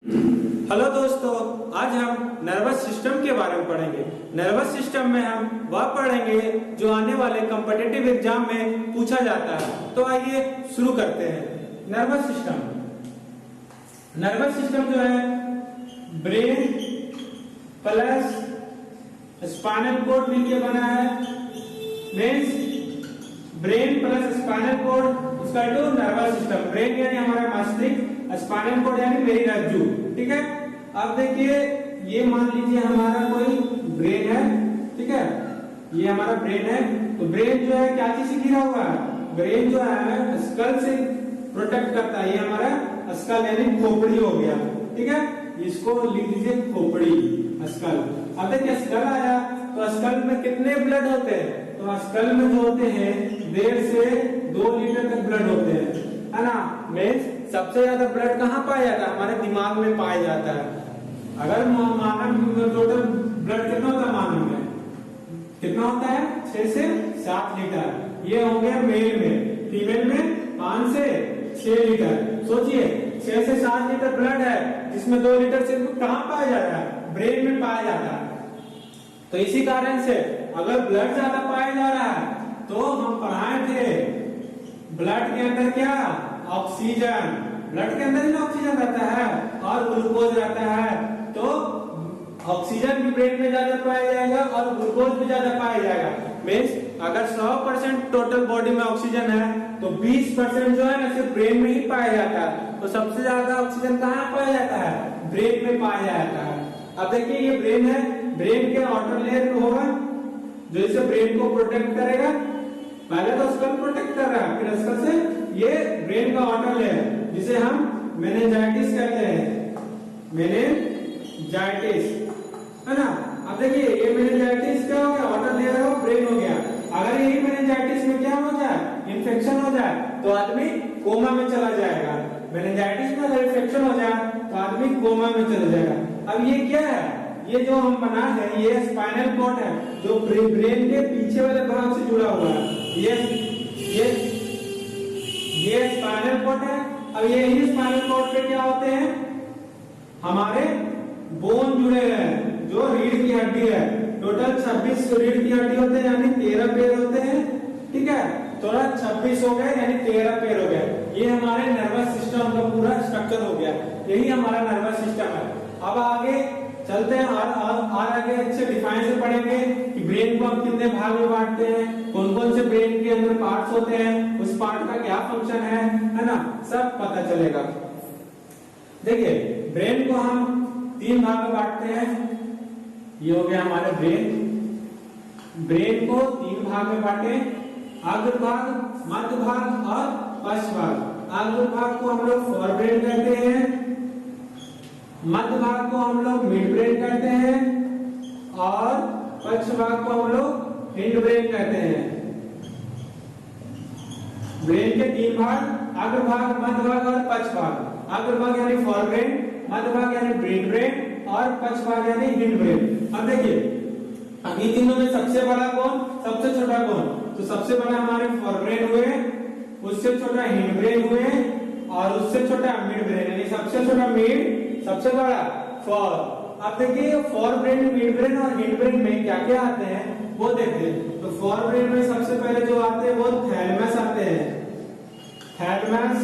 Hello दोस्तों, आज हम नर्वस सिस्टम के बारे में पढ़ेंगे। नर्वस सिस्टम में हम वह पढ़ेंगे जो आने वाले कॉम्पिटिटिव एग्जाम में पूछा जाता है। तो आइए शुरू करते हैं। नर्वस सिस्टम जो है ब्रेन प्लस स्पाइनल कोड मिलकर बना है। Means brain plus spinal cord इसका टू नर्वस सिस्टम। ब्रेन यानी हमारा मस्तिष्क, स्पाइनल कोड यानी मेरी रज्जू। ठीक है, अब देखिए ये मान लीजिए हमारा कोई ब्रेन है। ठीक है, ये हमारा ब्रेन है। तो ब्रेन जो है क्या चीज से घिरा हुआ है? ब्रेन जो है स्कल से प्रोटेक्ट करता है। ये हमारा स्कल यानी खोपड़ी हो गया। ठीक है, इसको लिख लीजिए खोपड़ी, स्कल। अब देखिए स्कल आया तो स्कल में कितने ब्लड होते हैं? तो स्कल में जो होते हैं 1.5 से 2 लीटर तक ब्लड होते हैं, है ना। मीन्स सबसे ज्यादा ब्लड कहाँ पाया जाता है? हमारे दिमाग में पाया जाता है। अगर मानव टोटल ब्लड कितना होता है मानव में? कितना होता है? 6 से 7 लीटर। ये हो गया मेल में। फीमेल में 5 से 6 लीटर। सोचिए 6 से 7 लीटर ब्लड है, जिसमें 2 लीटर सिर्फ कहाँ पाया जाता है? ब्रेन में पाया जाता है। तो इसी कारण से अगर ब्लड ज्यादा पाया जा रहा है तो हम पढ़ाए थे ब्लड के अंदर क्या? ऑक्सीजन। ब्लड के अंदर ही ऑक्सीजन रहता है और ग्लूकोज रहता है। तो ऑक्सीजन भी ब्रेन में ज्यादा पाया जाएगा और ग्लूकोज भी ज्यादा पाया जाएगा। मीन्स अगर 100% टोटल बॉडी में ऑक्सीजन है तो 20% जो है ना सिर्फ ब्रेन में ही पाया जाता है। तो सबसे ज्यादा ऑक्सीजन कहाँ पाया जाता है? ब्रेन में पाया जाता है। अब देखिए ये ब्रेन है। ब्रेन के आउटर लेयर में होगा जो इसे ब्रेन को प्रोटेक्ट करेगा। पहले तो स्कल प्रोटेक्ट कर रहा है, फिर स्कल से ये ब्रेन का आउटर लेयर जिसे हम मेनिंजाइटिस कहते हैं। मेनिंजाइटिस, है ना। अब देखिए ये मेनिंजाइटिस क्या हो गया? आउटर लेयर है, ब्रेन हो गया। अगर यही मेनिंजाइटिस में क्या हो जाए? इन्फेक्शन हो जाए तो आदमी कोमा में चला जाएगा। मेनिंजाइटिस में अगर इन्फेक्शन हो जाए तो आदमी कोमा में चला जाएगा। अब ये क्या है? ये जो हम बना है ये स्पाइनल कॉर्ड है जो ब्रेन के पीछे वाले भाग से जुड़ा हुआ है। ये स्पाइनल कॉर्ड है। अब यही स्पाइनल कॉर्ड पे क्या होते हैं? हमारे बोन जुड़े हैं जो रीढ़ की हड्डी है। टोटल 26 रीढ़ की हड्डी होते हैं यानी 13 पैर होते हैं। ठीक है, थोड़ा 26 हो गए यानी 13 पैर हो गए। ये हमारे नर्वस सिस्टम का पूरा स्ट्रक्चर हो गया। यही हमारा नर्वस सिस्टम है। अब आगे चलते हैं और आगे अच्छे डिफाइन से पढ़ेंगे कि ब्रेन को हम कितने भाग में बांटते हैं, कौन कौन से ब्रेन के अंदर पार्ट्स होते हैं, उस पार्ट का क्या फंक्शन है ना, सब पता चलेगा। देखिए ब्रेन को हम 3 भाग में बांटते हैं। ये हो गया हमारे ब्रेन। ब्रेन को 3 भाग में बांटे, अग्र भाग, मध्य भाग और पश्च भाग। अग्र भाग को हम लोग फोर ब्रेन कहते हैं, मध्य भाग को हम लोग मिड ब्रेन कहते हैं और पश्च भाग को हम लोग हिंड ब्रेन कहते हैं। ब्रेन के 3 भाग, अग्र भाग, मध्य भाग और पश्च भाग। अग्र भाग यानी फोर ब्रेन, मध्य भाग यानी मिड ब्रेन और पश्च भाग यानी हिंड ब्रेन। अब देखिए अब इन तीनों में सबसे बड़ा कौन, सबसे छोटा कौन? तो सबसे बड़ा हमारे फोर ब्रेन हुए, उससे छोटा हिंड ब्रेन हुए और उससे छोटा मिड ब्रेन। यानी सबसे छोटा मिड, सबसे बड़ा फोर। अब देखिए फोर ब्रेन, मिड ब्रेन और हिंड ब्रेन में क्या क्या आते हैं वो देखते हैं। तो फोर ब्रेन में सबसे पहले जो आते हैं वो थैलेमस आते हैं। थैलेमस,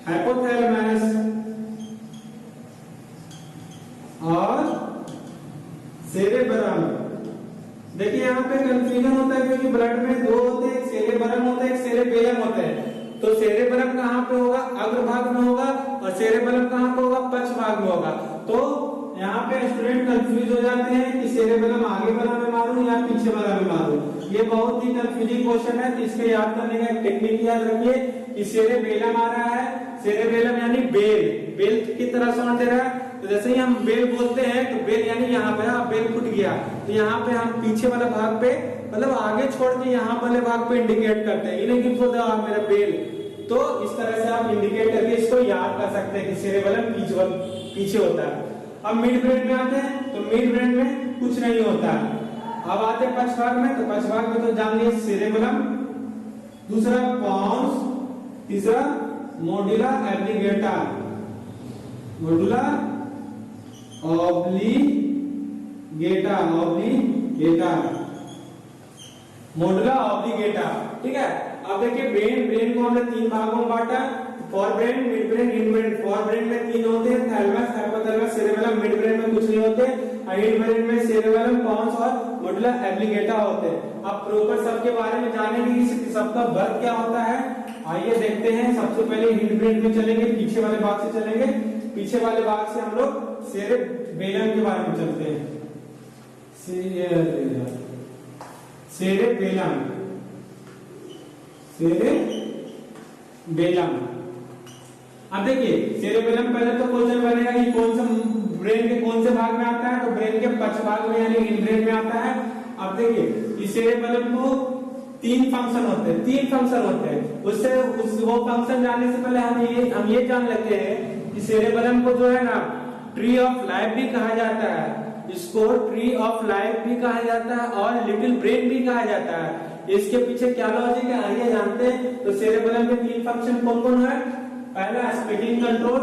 हाइपोथैलेमस और सेरेब्रम। देखिए यहाँ पे कंफ्यूजन होता है क्योंकि ब्लड में 2 होते हैं, एक सेरेब्रम होता है, एक सेरेबेलम होता है। तो सेरेब्रम कहाँ पे होगा? अग्र भाग में होगा और सेरेबेलम कहाँ पे होगा? पश्च भाग में होगा। तो यहाँ पे स्टूडेंट कंफ्यूज हो जाते हैं कि सेरेबेलम आगे वाला में मारूं या पीछे वाला में मारूं। ये बहुत ही कंफ्यूजिंग क्वेश्चन है, तो इसके याद करने का एक टेक्निक याद रखिए कि सेरेबेलम आ रहा है। सेरेबेलम यानी बेल की तरह साउंड दे रहा है। तो जैसे ही हम बेल बोलते हैं तो बेल यानी यहाँ पे बेल फूट गया, तो यहाँ पे हम पीछे वाले भाग पे मतलब आगे छोड़ के यहाँ वाले भाग पे इंडिकेट करते हैं। इन्हें क्यों बोलते हैं मेरा बेल? तो इस तरह से आप इंडिकेट करके इसको याद कर सकते हैं कि सेरेबेलम पीछे होता है। अब मिड ब्रेन में आते हैं तो मिड ब्रेन में कुछ नहीं होता है। अब आते हैं पश्च भाग में, तो पश्च भाग में तो जान लीजिए सेरेबेलम, दूसरा पॉन्स, तीसरा मोडिला एब्लिगेटा। मोडुला ऑब्लिगेटा, ऑब्लिगेटा, मोडुला ऑब्लिगेटा। ठीक है, अब देखिए ब्रेन को हमने 3 भागों में बांटा, for brain, mid brain, hind brain. For brain में 3 होते हैं, thalamus, hypothalamus, cerebellum. Mid brain में कुछ नहीं होते, हिंड ब्रेन में सेरेबेलम, पॉन्स और मोडुला ऑब्लिगेटा होते हैं। अब प्रॉपर सबके बारे में जानेंगे कि सबका वर्क क्या होता है। आइए देखते हैं। सबसे पहले हिंड ब्रेन में चलेंगे, पीछे वाले भाग से चलेंगे। पीछे वाले भाग से हम लोग सेरेबेलम के बारे में चलते हैं। Cerebellum, cerebellum. अब देखिए सेरेबेलम, पहले तो क्वेश्चन बनेगा कि कौन सा ब्रेन के कौन से भाग में आता है, तो ब्रेन के पक्ष भाग में यानी हिंड ब्रेन में आता है। अब देखिए इस सेरेबेलम को 3 फंक्शन होते हैं, 3 फंक्शन होते हैं। वो फंक्शन जानने से पहले हम ये जान लेते हैं कि सेरेबेलम को जो है ना ट्री ऑफ लाइफ भी कहा जाता है, इसको ट्री ऑफ लाइफ भी कहा जाता है और लिटिल ब्रेन भी कहा जाता है। इसके पीछे क्या लॉजिक है आइए जानते हैं। तो सेरेबेलम के 3 फंक्शन कौन कौन है। पहला स्पीकिंग कंट्रोल,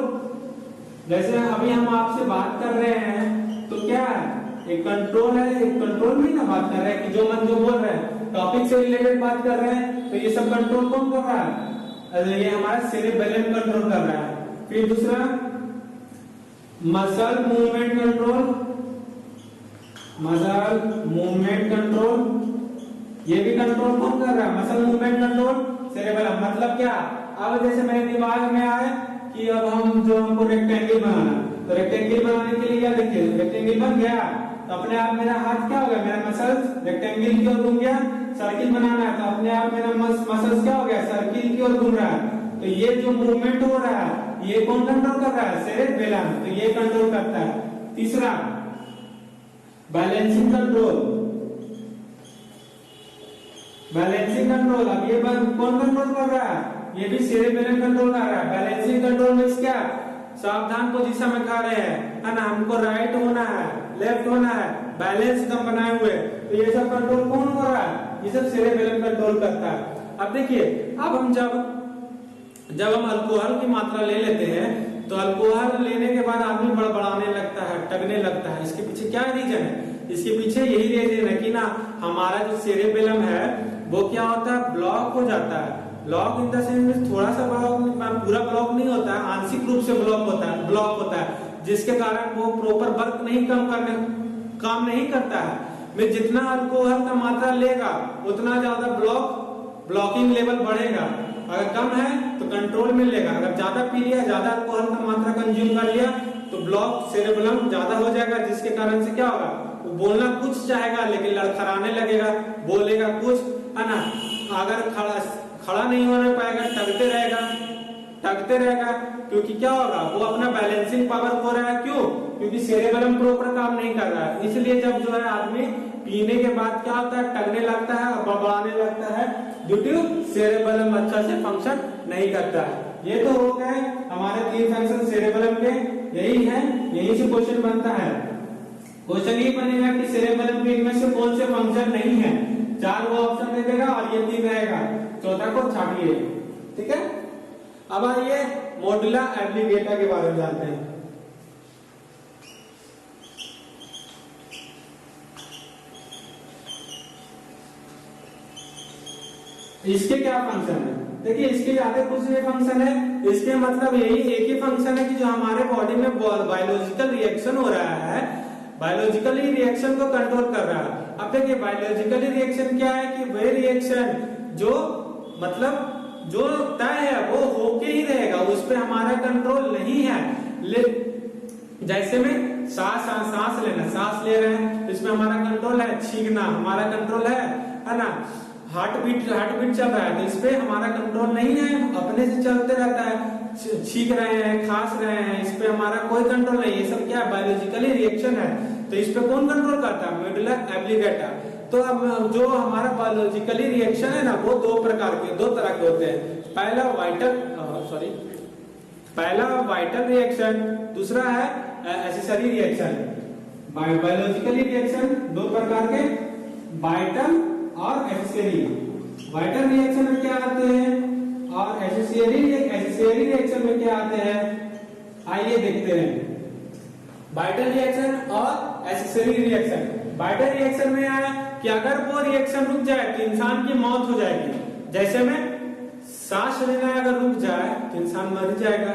जैसे अभी हम आपसे बात कर रहे हैं तो क्या है, एक कंट्रोल है, एक कंट्रोल में ना बात कर रहे हैं कि जो मन जो बोल रहे हैं, टॉपिक से रिलेटेड बात कर रहे हैं, तो ये सब कंट्रोल कौन कर रहा है, ये हमारा सेरेबेलम कंट्रोल कर रहा है। फिर दूसरा muscle movement control, muscle movement control, ये भी कंट्रोल कौन कर रहा है, मसल मूवमेंट कंट्रोल सेरेबेलम। मतलब क्या, अब जैसे मेरे दिमाग में आया कि अब हम जो हमको रेक्टेंगल बनाना, तो रेक्टेंगल बनाने के लिए क्या देखिए, रेक्टेंगल बन गया तो अपने आप मेरा हाथ क्या हो गया, मेरा मसल्स रेक्टेंगल की ओर घूम गया। सर्किल बनाना है तो अपने आप मेरा मसल्स क्या हो गया, सर्किल की ओर घूम रहा है। तो ये जो मूवमेंट हो रहा है ये कौन कंट्रोल कर रहा है, सेरेबेलम, तो ये कंट्रोल करता है। तीसरा बैलेंसिंग कंट्रोल, बैलेंसिंग कंट्रोल, अब ये कौन कंट्रोल कर रहा है, ये भी सेरेबेलम कंट्रोल कर रहा है। बैलेंसिंग कंट्रोल मींस क्या, सावधान पोजीशन में खा रहे हैं, है ना, हमको राइट होना है, लेफ्ट होना है, बैलेंस एकदम बनाए हुए, तो ये सब कंट्रोल कौन कर रहा है, ये सब सेरेबेलम कंट्रोल करता है। अब देखिए, अब हम जब हम अल्कोहल की मात्रा ले लेते हैं तो अल्कोहल लेने के बाद आदमी बड़बड़ाने लगता है, टगने लगता है। इसके पीछे क्या रीजन है, इसके पीछे यही रीजन है कि ना हमारा जो सेरेबेलम है वो क्या होता है, ब्लॉक हो जाता है। ब्लॉक इन द सेंस थोड़ा सा ब्लॉक, पूरा ब्लॉक नहीं होता है, आंशिक रूप से ब्लॉक होता है, जिसके कारण वो प्रॉपर वर्क नहीं काम नहीं करता है। में जितना अल्कोहल का मात्रा लेगा उतना ज्यादा ब्लॉकिंग लेवल बढ़ेगा। अगर कम है तो कंट्रोल में लेगा, अगर ज्यादा पी लिया, ज्यादा अल्कोहल का मात्रा कंज्यूम कर लिया तो ब्लॉक सेरेबेलम ज्यादा हो जाएगा, जिसके कारण से क्या होगा, वो बोलना कुछ चाहेगा लेकिन लड़खड़ाने लगेगा, बोलेगा कुछ, है ना। अगर खड़ा नहीं होने पाएगा, टकते रहेगा, क्योंकि क्या होगा, वो अपना बैलेंसिंग पावर खो रहा है। क्यों, क्योंकि सेरेबेलम प्रॉपर काम नहीं कर रहा है। इसलिए जब जो है आदमी पीने के बाद क्या होता है, टगने लगता है और बड़बड़ाने लगता है, ड्यू टू सेरेबेलम अच्छा से फंक्शन नहीं करता है। ये तो हो गए हमारे 3 फंक्शन सेरेबेलम के, यही है, यही से क्वेश्चन बनता है। क्वेश्चन ये बनेगा कि सेरेबेलम के इनमें से कौन से फंक्शन नहीं है, 4 वो ऑप्शन दे देगा और ये 3 रहेगा, चौथा को छाटिए। ठीक है, अब आइए मोडुला ऑब्लिगेटा के बारे में जानते हैं। इसके क्या फंक्शन है, देखिए इसके ज्यादा कुछ नहीं फंक्शन है, इसके मतलब यही एक ही फंक्शन है कि जो हमारे बॉडी में बायोलॉजिकल रिएक्शन हो रहा है, बायोलॉजिकली रिएक्शन को कंट्रोल कर रहा है। अब देखिए बायोलॉजिकली रिएक्शन क्या है कि वही रिएक्शन जो मतलब जो तय है वो होके ही रहेगा, उस पर हमारा कंट्रोल नहीं है। जैसे में सांस लेना, सांस ले रहे हैं इसमें हमारा कंट्रोल है, छींकना हमारा कंट्रोल है ना, हार्ट बीट चल रहा है तो इस पे हमारा कंट्रोल नहीं है, अपने से चलते रहता है, छींक रहे हैं, खांस रहे हैं, इस पे हमारा कोई कंट्रोल नहीं। ये सब क्या है, बायोलॉजिकली रिएक्शन है, तो इस पे कौन कंट्रोल करता है, मोडुला ऑब्लिगेटा। तो अब जो हमारा बायोलॉजिकली रिएक्शन है ना वो 2 तरह के होते हैं। पहला वाइटल रिएक्शन, दूसरा है एसेसरी रिएक्शन। बायोलॉजिकली रिएक्शन 2 प्रकार के, वाइटल और एसेसरी। वाइटल रिएक्शन में क्या आते हैं और एसेसरी रिएक्शन में क्या आते हैं, आइए देखते हैं वाइटल रिएक्शन और एसेसरी रिएक्शन। वाइटल रिएक्शन में है कि अगर वो रिएक्शन रुक जाए तो इंसान की मौत हो जाएगी। जैसे में सांस लेना अगर रुक जाए तो इंसान मर जाएगा,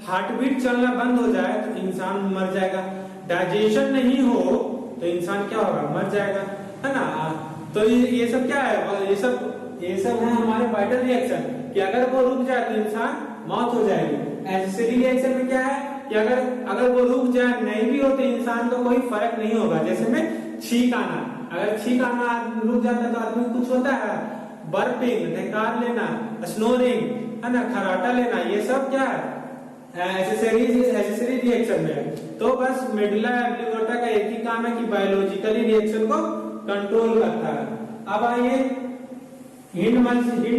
हार्ट बीट चलना बंद हो जाए तो इंसान मर जाएगा, डाइजेशन नहीं हो तो इंसान क्या होगा, मर जाएगा, है ना। तो ये सब क्या है, ये सब है हमारे वाइटल रिएक्शन कि अगर वो रुक जाए तो इंसान मौत हो जाएगी। एसेसरी रिएक्शन में क्या है कि अगर वो रुक जाए नहीं भी हो तो इंसान को कोई फर्क नहीं होगा। जैसे में छींक आना, अगर छींक आना रुक जाता है तो आदमी कुछ होता है, बर्पिंग, ढेकार लेना, स्नोरिंग, है ना, खराटा लेना, ये सब क्या है एसेसरी रिएक्शन में। तो बस मेडुला ऑब्लिंगोटा का एक ही काम है कि बायोलॉजिकली रिएक्शन को कंट्रोल करता है। अब आइए हिंड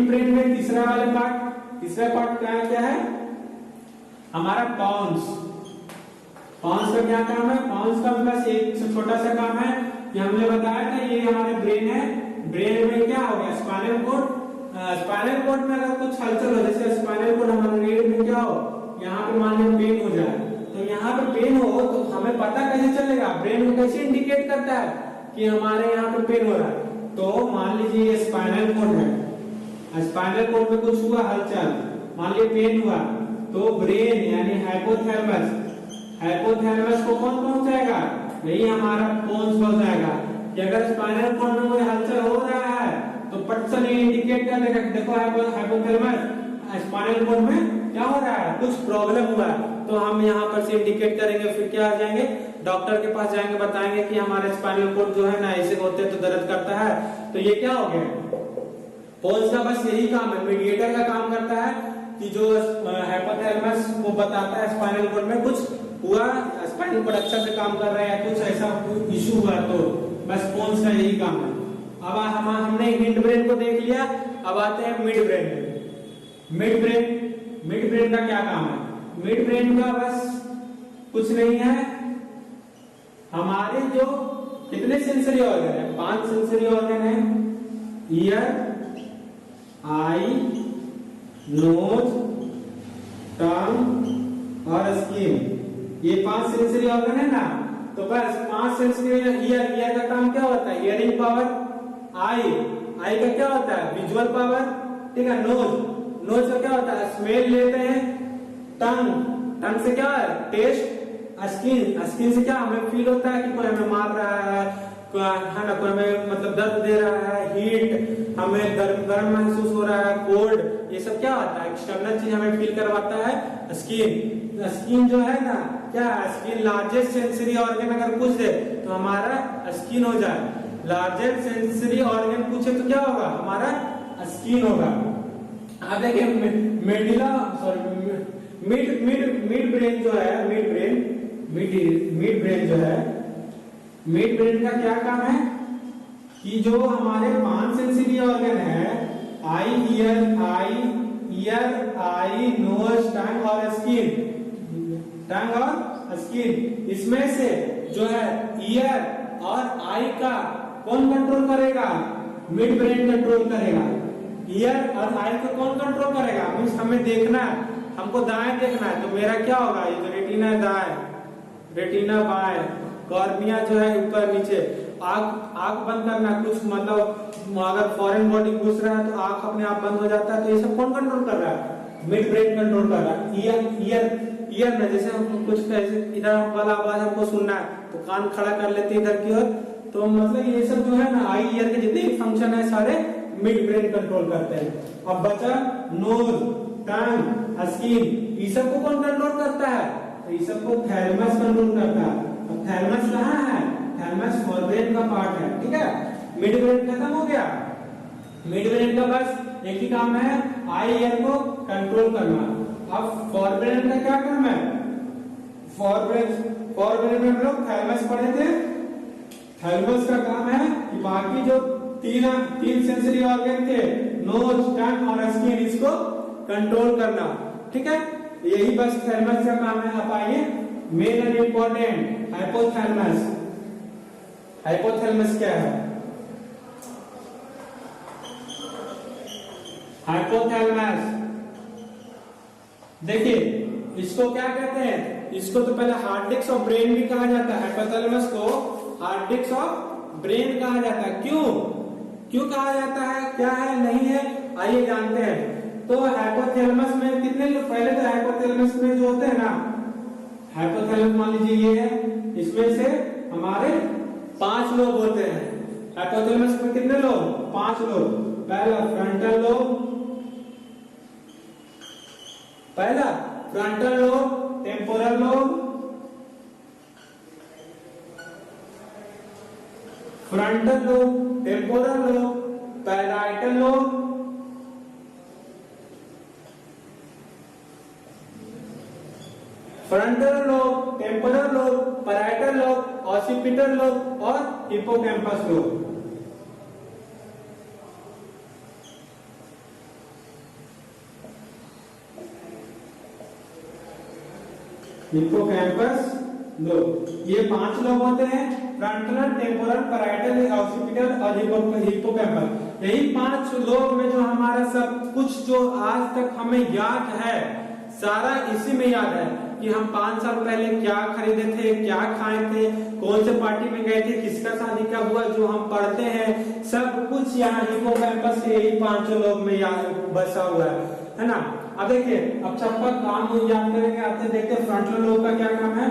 ब्रेन में तीसरा पार्ट क्या है हमारा पॉन्स। पॉन्स का क्या काम है, पॉन्स का बस एक छोटा सा काम है कि हमने बताया था ये हमारे ब्रेन है। ब्रेन में क्या हो गया, स्पाइनल कोड में अगर कुछ हलचल हो, जैसे स्पाइनल कोड हमारे रीढ़ में क्या हो, यहाँ पे मान लो पेन हो जाए, तो यहाँ पे पेन हो तो हमें पता कैसे चलेगा, ब्रेन को कैसे इंडिकेट करता है कि हमारे यहाँ पे पेन हो रहा है। तो मान लीजिए ये स्पाइनल कोड है, स्पाइनल कोड में कुछ हुआ हलचल, मान लीजिए पेन हुआ, तो ब्रेन यानी हाइपोथैलेमस को कौन पहुंचाएगा, यही हमारा पोन्स पहुंचाएगा कि अगर स्पाइनल कोड में कोई हलचल हो रहा है तो पट से इंडिकेट कर देगा, देखो हाइपोथैलेमस स्पाइनल कोड में क्या हो रहा है, कुछ प्रॉब्लम हुआ है। तो हम यहाँ पर से इंडिकेट करेंगे, फिर क्या आ जाएंगे, डॉक्टर के पास जाएंगे, बताएंगे कि हमारा स्पाइनल कोड जो है ना ऐसे होते तो दर्द करता है। तो ये क्या हो गया, पोन्स का बस यही काम है, मीडिएटर का काम करता है कि जो हाइपोथैलेमस को बताता है स्पाइनल कोड में कुछ हुआ, स्पाइनल कोड अच्छा से काम कर रहा है या कुछ ऐसा इशू हुआ, तो बस पोन्स का यही काम है। अब हमने हिंड ब्रेन को देख लिया, अब आते हैं मिड ब्रेन में। मिड ब्रेन का क्या काम है, मिड ब्रेन का बस कुछ नहीं है, हमारे जो कितने सेंसरी ऑर्गन है, 5 सेंसरी ऑर्गन है, ईयर, आई, नोज, टंग और स्किन, ये 5 सेंसरी ऑर्गन है ना। तो बस 5 सेंसरी, ईयर का काम क्या होता है, हियरिंग पावर, आई का क्या होता है, विजुअल पावर, ठीक है। नोज का क्या होता है, स्मेल लेते हैं। टंग से क्या है, टेस्ट। स्किन से क्या हमें फील होता है कि कोई हमें मार रहा है ना, कोई हमें मतलब दर्द दे रहा है, हीट, हमें गर्म महसूस हो रहा है, कोल्ड, ये सब क्या होता है, एक्सटर्नल चीज हमें फील करवाता है स्किन जो है ना, क्या स्किन लार्जेस्ट सेंसरी ऑर्गन अगर पूछ दे तो हमारा स्किन हो जाए। लार्जेस्ट सेंसरी ऑर्गन पूछे तो क्या होगा, हमारा स्किन होगा। आप देखिए मिड ब्रेन जो है, मिड ब्रेन का क्या काम है कि जो हमारे 5 सेंसरी ऑर्गन है, ईयर, आई, नोज, टंग और स्किन, इसमें से जो है ईयर और आई का कौन कंट्रोल करेगा, मिड ब्रेन कंट्रोल करेगा। ईयर और आई को कौन कंट्रोल करेगा, मींस हमें देखना है, हमको दाएं देखना है, तो मेरा क्या होगा, ये जो रेटिना है दाएं, रेटिना बाएं, कॉर्निया जो है ऊपर नीचे, आंख बंद करना, कुछ मतलब अगर फॉरेन बॉडी घुस रहा है तो आंख अपने आप बंद हो जाता है। तो ये सब कौन कंट्रोल कर रहा है, मिड ब्रेन कंट्रोल कर रहा है। ईयर में जैसे हम कुछ इधर वाला आवाज हमको सुनना है तो कान खड़ा कर लेते हैं इधर की ओर, तो मतलब ये सब जो है ना, आई ईयर के जितने भी फंक्शन है सारे मिड ब्रेन कंट्रोल करते हैं। अब बचा नोज, टंग, स्किन, ये सब को कौन कंट्रोल करता है, तो ये सब को थैलेमस कंट्रोल करता है। अब थैलेमस कहाँ है, थैलेमस फोरब्रेन का पार्ट है, ठीक है। मिड ब्रेन खत्म हो गया। मिड ब्रेन का बस एक ही काम है, आई ईयर को कंट्रोल करना। अब फोरब्रेन का क्या काम है, फोरब्रेन में हम लोग थैलेमस पढ़े थे। थैलेमस का काम है कि बाकी जो तीन सेंसरी ऑर्गन थे, नोज, टंग और स्किन, इसको कंट्रोल करना, ठीक है। यही बस थैलेमस का काम है। अब आइए main and important, hypothalamus. Hypothalamus क्या है, हाइपोथैलेमस देखिए इसको क्या कहते हैं, इसको तो पहले हार्ड डिस्क ऑफ ब्रेन भी कहा जाता है। हाइपोथैलेमस को हार्ड डिस्क ऑफ ब्रेन कहा जाता है। क्यों क्यों कहा जाता है, क्या है नहीं है, आइए जानते हैं। तो हाइपोथैलेमस में कितने लोग, पहले तो हाइपोथैलेमस में जो होते हैं ना, हाइपोथैलेमस मान लीजिए ये है, इसमें से हमारे 5 लोब होते हैं। हाइपोथैलेमस में कितने लोग, 5 लोब। पहला फ्रंटल लोब, पहला frontal lobe, temporal lobe, frontal lobe, temporal lobe, parietal lobe, frontal lobe, temporal lobe, parietal lobe, occipital lobe और हिप्पोकैम्पस लोब। हिप्पोकैम्पस लोब, ये 5 लोब होते हैं, फ्रंटल, टेम्पोरल, पैराइटल, ऑसिपिटल और हिप्पोकैम्पस। यही 5 lobe में जो हमारा सब कुछ जो आज तक हमें याद है, सारा इसी में याद है कि हम 5 साल पहले क्या खरीदे थे, क्या खाए थे, कौन से पार्टी में गए थे, किसका शादी कब हुआ, जो हम पढ़ते हैं सब कुछ यहाँ हिप्पोकैम्पस के यही 5 लोब में बसा हुआ है ना। अब देखिए, अब सबका काम याद करेंगे। आपसे देखते हैं फ्रंटल लोब का क्या काम है,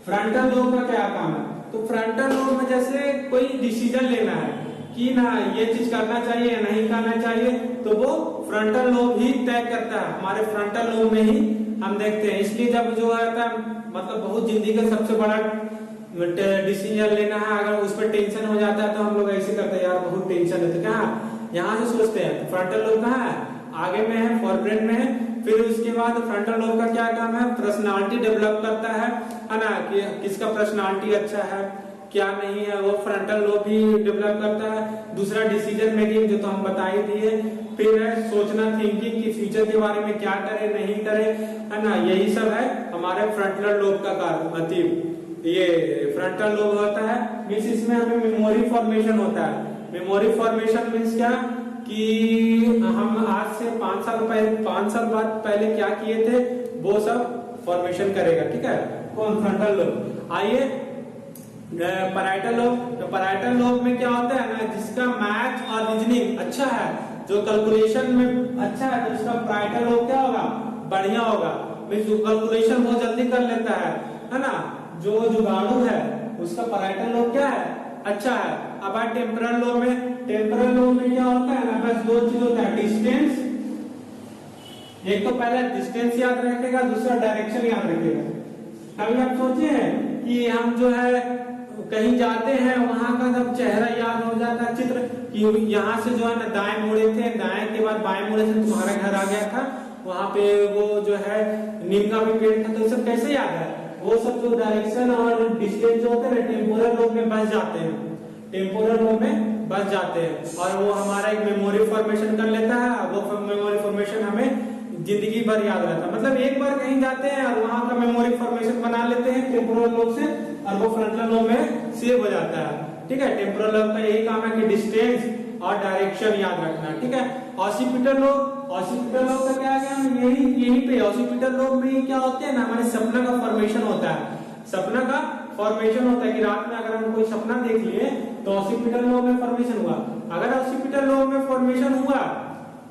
फ्रंटल लोब का क्या काम है। तो फ्रंटल लोब में जैसे कोई डिसीजन लेना है कि ना ये चीज करना चाहिए या नहीं करना चाहिए, तो वो फ्रंटल लोब ही तय करता है। हमारे फ्रंटल लोब में ही हम देखते हैं। इसलिए जब जो है मतलब बहुत जिंदगी का सबसे बड़ा डिसीजन लेना है, अगर उस पर टेंशन हो जाता है तो हम लोग ऐसे करते हैं, यार बहुत टेंशन है, तो कहाँ यहाँ से सोचते हैं। तो फ्रंटल लोब कहाँ है, आगे में है, फोरब्रेन में है। फिर उसके बाद फ्रंटल लोब का क्या काम है, पर्सनालिटी डेवलप करता है ना, कि किसका पर्सनालिटी अच्छा है क्या नहीं है, वो फ्रंटल लोब भी डेवलप करता है। दूसरा डिसीजन मेकिंग, जो तो हम बता ही दिए। फिर है सोचना, थिंकिंग कि फ्यूचर के बारे में क्या करे नहीं करे, है ना, यही सब है हमारे फ्रंटल लोब का कार्य। ये फ्रंटल लोब होता है मीन्स इसमें हमें मेमोरी फॉर्मेशन होता है। मेमोरी फॉर्मेशन मीन्स क्या, कि हम आज से 5 साल बाद पहले क्या किए थे वो सब फॉर्मेशन करेगा, ठीक है, कौन, फ्रंटल लोब। आइए पैराइटल लोब। तो पैराइटल लोब में क्या होता है ना, जिसका मैथ और रीजनिंग अच्छा है, जो कैलकुलेशन में अच्छा है, तो उसका पैराइटल लोब क्या होगा, बढ़िया होगा। जो कैलकुलेशन बहुत जल्दी कर लेता है ना, जो जुगाड़ू है, उसका पैराइटल लोब क्या है, अच्छा है। अब आए टेम्पोरल लोब में। टेम्पोरल लोब में क्या होता है ना, बस 2 चीज होता है, डिस्टेंस, एक तो पहले डिस्टेंस याद रखेगा, दूसरा डायरेक्शन याद रखेगा। कभी आप सोचे हैं कि हम जो है कहीं जाते हैं, वहां का जब चेहरा याद हो जाता है, चित्र, कि यहाँ से जो है ना दाएं मुड़े थे, दाएं के बाद बाएं मुड़े से तुम्हारा घर आ गया था, वहां पे वो जो है नीम का भी पेड़ था, तो सब कैसे याद है, वो सब जो डायरेक्शन और डिस्टेंस जो होते हैं टेम्पोरल लोब में बस जाते हैं, टेम्पोरल लोब में बस जाते हैं, और वो हमारा एक मेमोरी फॉर्मेशन कर लेता है। वो मेमोरी फॉर्मेशन हमें जिंदगी भर याद रहता है। मतलब एक बार कहीं जाते हैं और वहां का मेमोरी फॉर्मेशन बना लेते हैं टेम्पोरल लोब से, और वो फ्रंटल लोब में सेव हो जाता है, ठीक है। टेम्पोरल लोब का यही काम है कि डिस्टेंस और डायरेक्शन याद रखना, ठीक है। ऑसिपिटल लोब, ऑसिपिटल लोब का क्या है, यही पे ऑसिपिटल लोब में क्या होते हैं ना, हमारे सपना का फॉर्मेशन होता है। सपना का फॉर्मेशन होता है कि रात में अगर हम कोई सपना देख लिए तो ऑसिपिटल लोब में फॉर्मेशन हुआ। अगर ऑसिपिटल लोब में फॉर्मेशन हुआ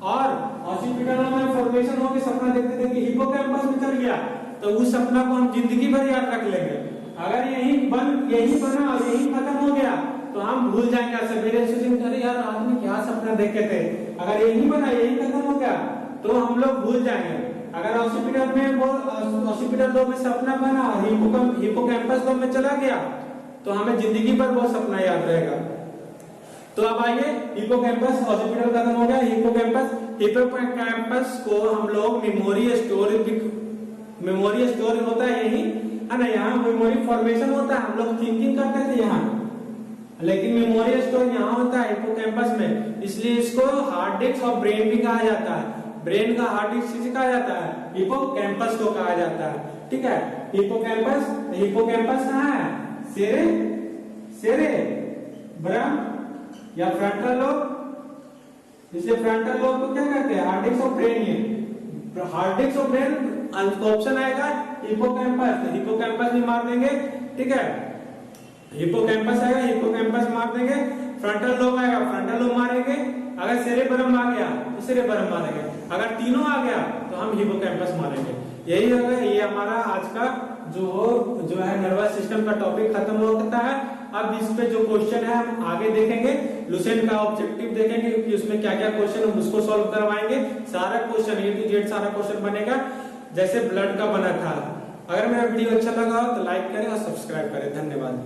और ऑसिपिटल लोब में फॉर्मेशन होकर सपना देखते थे कि हिप्पोकैम्पस में चल गया, तो उस सपना को हम जिंदगी भर याद रख लेंगे। अगर यही बना और यही खत्म हो गया तो हम भूल जाएंगे। सवेरे सोचेंगे अरे यार रात में क्या सपना देखे थे, अगर यही बना यही खत्म हो गया तो हम लोग भूल जाएंगे। अगर ऑसिपिटल में वो ऑसिपिटल लोब में सपना बना और हिप्पोकैम्पस लोब में चला गया तो हमें जिंदगी भर वो सपना याद रहेगा। तो अब आइए, हिप्पोकैम्पस, ऑसिपिटल खत्म हो गया, हिप्पोकैम्पस को हम लोग मेमोरी स्टोर होता है यही, है ना, यहाँ मेमोरी फॉर्मेशन होता है। हम लोग थिंकिंग करते थे यहाँ, लेकिन मेमोरी स्टोर यहाँ होता है हिप्पोकैम्पस में, इसलिए इसको हार्ड डिस्क और ब्रेन भी कहा जाता है। ब्रेन का हार्ड डिस्क किसे कहा जाता है, हिप्पोकैम्पस को कहा जाता है, ठीक है। हिप्पोकैम्पस कहाँ है, सेरेब्रम या फ्रंटल लोब। इसे फ्रंटल लोब को क्या कहते हैं, हार्ड डिस्क ऑफ ब्रेन। ये hard disk of brain option आएगा हिपोकैम्पस, तो हिपोकैम्पस भी मार देंगे, ठीक है। हिपोकैम्पस आएगा, हिपोकैम्पस मार देंगे। फ्रंटल लोब आएगा, फ्रंटल लोब मारेंगे। अगर सेरेब्रम आ गया तो सेरेब्रम मारेंगे। अगर तीनों आ गया तो हम हिपोकैम्पस मारेंगे। यही होगा, ये हमारा आज का जो है नर्वस सिस्टम का टॉपिक खत्म होता है। अब इस पे जो क्वेश्चन है हम आगे देखेंगे, लुसेंट का ऑब्जेक्टिव देखेंगे कि उसमें क्या क्या क्वेश्चन हम उसको सॉल्व करवाएंगे। सारा क्वेश्चन A to Z सारा क्वेश्चन बनेगा जैसे ब्लड का बना था। अगर मेरा वीडियो अच्छा लगा हो तो लाइक करें और सब्सक्राइब करें। धन्यवाद।